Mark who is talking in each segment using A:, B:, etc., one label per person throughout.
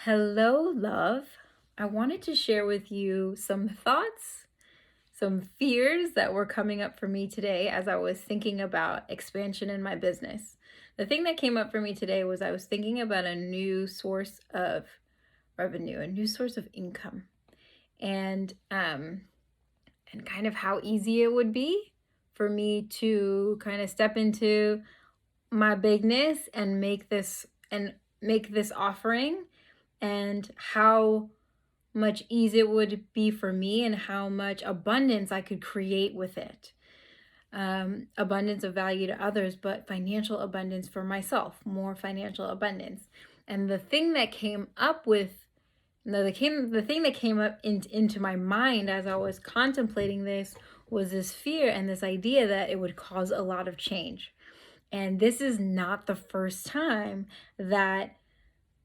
A: Hello, love. I wanted to share with you some thoughts, some fears that were coming up for me today as I was thinking about expansion in my business. The thing that came up for me today was I was thinking about a new source of revenue, a new source of income, and and kind of how easy it would be for me to kind of step into my bigness and make this offering, and how much ease it would be for me and how much abundance I could create with it. Abundance of value to others, but financial abundance for myself, more financial abundance. And the thing that came up with no, the thing that came up into my mind as I was contemplating this was this fear and this idea that it would cause a lot of change. And this is not the first time that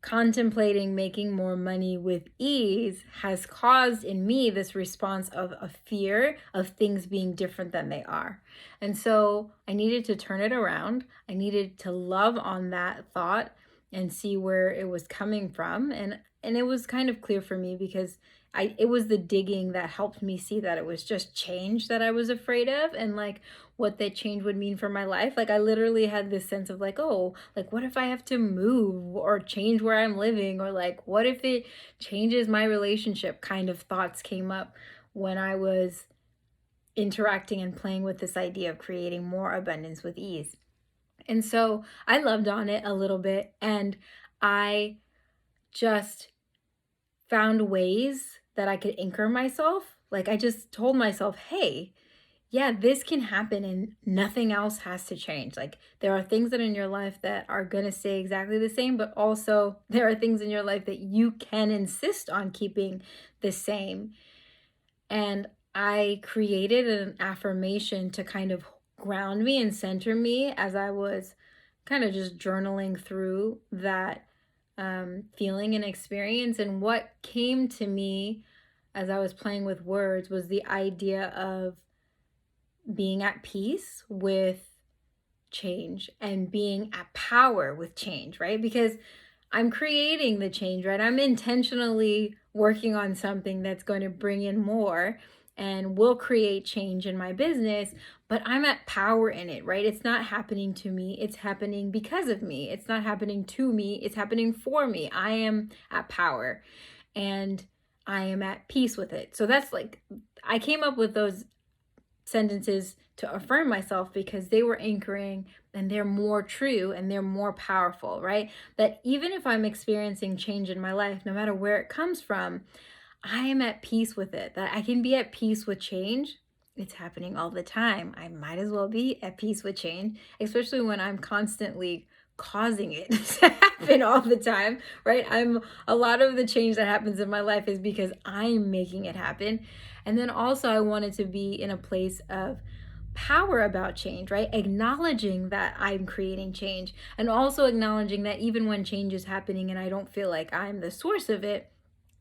A: contemplating making more money with ease has caused in me this response of a fear of things being different than they are. And so I needed to turn it around. I needed to love on that thought and see where it was coming from. And it was kind of clear for me because it was the digging that helped me see that it was just change that I was afraid of, and like what that change would mean for my life. Like I literally had this sense of like, oh, like what if I have to move or change where I'm living, or like what if it changes my relationship kind of thoughts came up when I was interacting and playing with this idea of creating more abundance with ease. And so I loved on it a little bit, and I just found ways that I could anchor myself. Like I just told myself, hey, yeah, this can happen and nothing else has to change. Like there are things that in your life that are going to stay exactly the same, but also there are things in your life that you can insist on keeping the same. And I created an affirmation to kind of ground me and center me as I was kind of just journaling through that feeling and experience. And what came to me as I was playing with words was the idea of being at peace with change and being at power with change, right? Because I'm creating the change, right? I'm intentionally working on something that's going to bring in more and will create change in my business, but I'm at power in it, right? It's not happening to me, it's happening because of me. It's not happening to me, it's happening for me. I am at power and I am at peace with it. So that's like, I came up with those sentences to affirm myself because they were anchoring and they're more true and they're more powerful, right? That even if I'm experiencing change in my life, no matter where it comes from, I am at peace with it. That I can be at peace with change. It's happening all the time. I might as well be at peace with change, especially when I'm constantly causing it to happen all the time, right? A lot of the change that happens in my life is because I'm making it happen. And then also I wanted to be in a place of power about change, right? Acknowledging that I'm creating change, and also acknowledging that even when change is happening and I don't feel like I'm the source of it,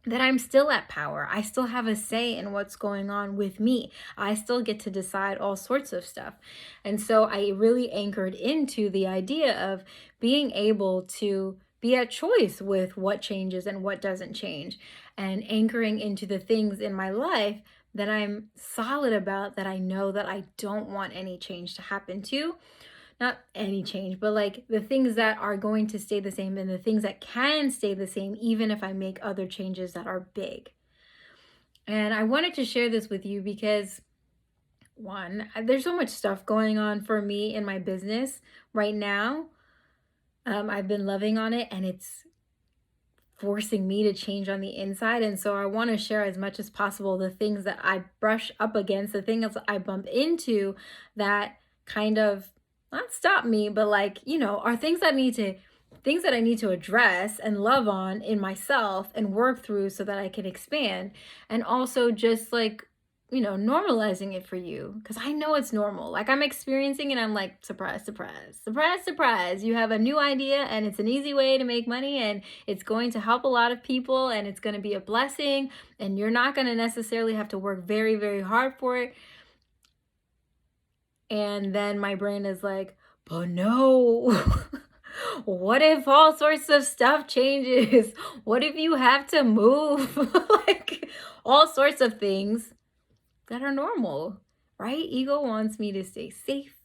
A: that I'm still at power. I still have a say in what's going on with me. I still get to decide all sorts of stuff. And so I really anchored into the idea of being able to be at choice with what changes and what doesn't change, and anchoring into the things in my life that I'm solid about, that I know that I don't want any change to happen to. Not any change, but like the things that are going to stay the same and the things that can stay the same, even if I make other changes that are big. And I wanted to share this with you because, one, there's so much stuff going on for me in my business right now. I've been loving on it, and it's forcing me to change on the inside. And so I want to share as much as possible the things that I brush up against, the things I bump into that kind of not stop me, but like, are things that I need to address and love on in myself and work through so that I can expand. And also just like, normalizing it for you, because I know it's normal. Like I'm experiencing it, I'm like, surprise, surprise, surprise, surprise. You have a new idea and it's an easy way to make money, and it's going to help a lot of people, and it's going to be a blessing, and you're not going to necessarily have to work very, very hard for it. And then my brain is like, but no, What if all sorts of stuff changes? What if you have to move? Like all sorts of things that are normal, right? Ego wants me to stay safe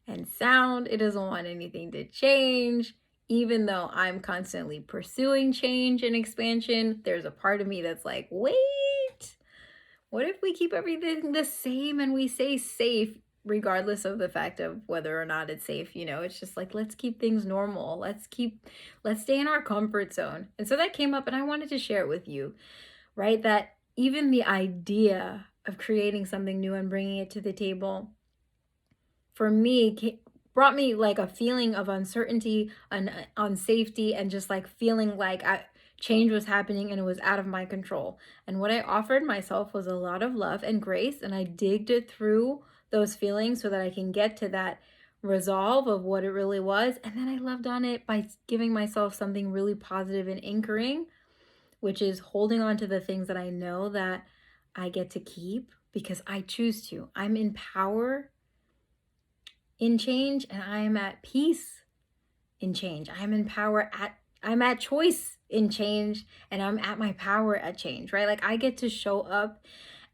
A: and sound. It doesn't want anything to change. Even though I'm constantly pursuing change and expansion, there's a part of me that's like, wait, what if we keep everything the same and we stay safe, regardless of the fact of whether or not it's safe? It's just like, let's keep things normal. Let's stay in our comfort zone. And so that came up, and I wanted to share it with you, right? That even the idea of creating something new and bringing it to the table for me brought me like a feeling of uncertainty and unsafety, and just like feeling like change was happening and it was out of my control. And what I offered myself was a lot of love and grace, and I digged it through those feelings so that I can get to that resolve of what it really was. And then I loved on it by giving myself something really positive and anchoring, which is holding on to the things that I know that I get to keep because I choose to. I'm in power in change, and I am at peace in change. I'm at choice in change, and I'm at my power at change, right? Like I get to show up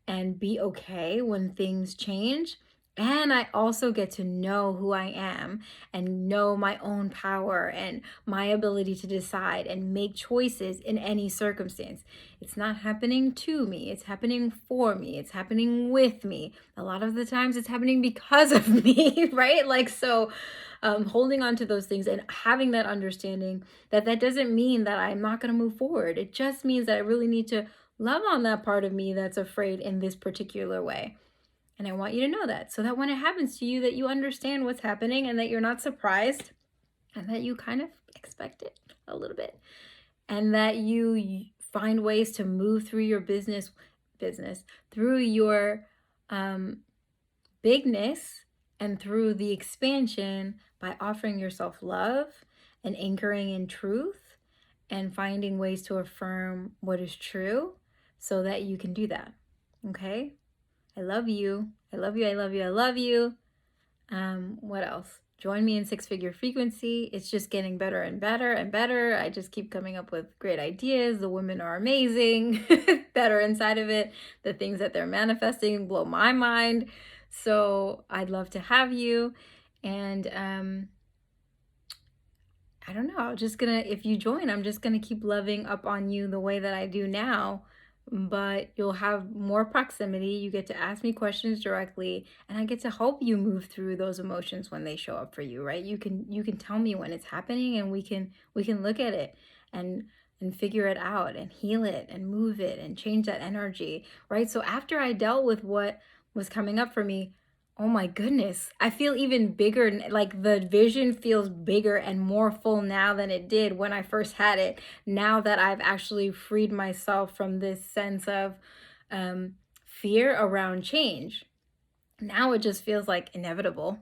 A: and be okay when things change. And I also get to know who I am and know my own power and my ability to decide and make choices in any circumstance. It's not happening to me, it's happening for me, it's happening with me. A lot of the times it's happening because of me, right? Like, so holding on to those things and having that understanding that doesn't mean that I'm not going to move forward. It just means that I really need to love on that part of me that's afraid in this particular way. And I want you to know that, so that when it happens to you, that you understand what's happening and that you're not surprised, and that you kind of expect it a little bit, and that you find ways to move through your business through your bigness and through the expansion by offering yourself love and anchoring in truth and finding ways to affirm what is true so that you can do that. Okay? I love you. I love you. I love you. I love you. What else? Join me in Six Figure Frequency. It's just getting better and better and better. I just keep coming up with great ideas. The women are amazing that are inside of it. The things that they're manifesting blow my mind. So I'd love to have you. And I don't know. If you join, I'm just gonna keep loving up on you the way that I do now, but you'll have more proximity. You get to ask me questions directly, and I get to help you move through those emotions when they show up for you, right? You can tell me when it's happening, and we can look at it and figure it out and heal it and move it and change that energy, right? So after I dealt with what was coming up for me, oh my goodness, I feel even bigger. Like the vision feels bigger and more full now than it did when I first had it. Now that I've actually freed myself from this sense of fear around change, now it just feels like inevitable.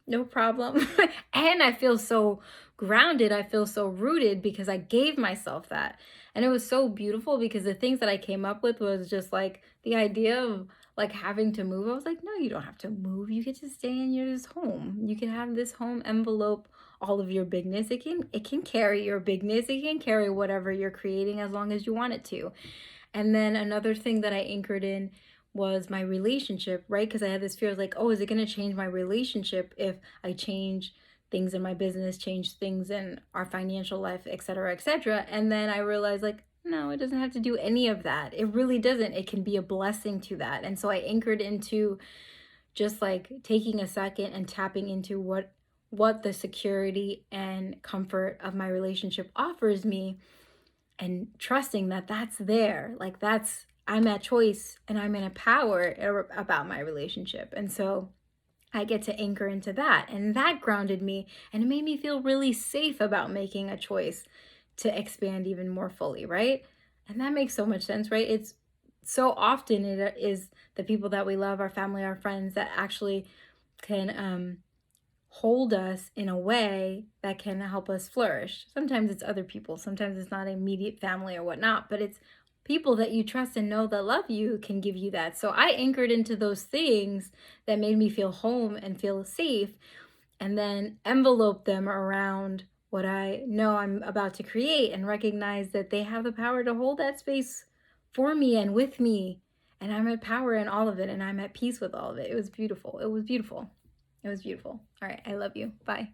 A: No problem. And I feel so grounded. I feel so rooted because I gave myself that. And it was so beautiful because the things that I came up with was just like the idea of like having to move. I was like, no, you don't have to move. You get to stay in your home. You can have this home envelope all of your bigness. It can carry your bigness. It can carry whatever you're creating as long as you want it to. And then another thing that I anchored in was my relationship, right? Because I had this fear of like, oh, is it going to change my relationship if I change things in my business, change things in our financial life, et cetera, et cetera. And then I realized like, no, it doesn't have to do any of that. It really doesn't. It can be a blessing to that. And so I anchored into just like taking a second and tapping into what the security and comfort of my relationship offers me, and trusting that that's there. Like I'm at choice and I'm in a power about my relationship. And so I get to anchor into that, and that grounded me, and it made me feel really safe about making a choice to expand even more fully, right? And that makes so much sense, right? It's so often it is the people that we love, our family, our friends, that actually can hold us in a way that can help us flourish. Sometimes it's other people, sometimes it's not immediate family or whatnot, but it's people that you trust and know that love you can give you that. So I anchored into those things that made me feel home and feel safe. and then envelope them around what I know I'm about to create, and recognize that they have the power to hold that space for me and with me. And I'm at power in all of it, and I'm at peace with all of it. It was beautiful. It was beautiful. It was beautiful. All right. I love you. Bye.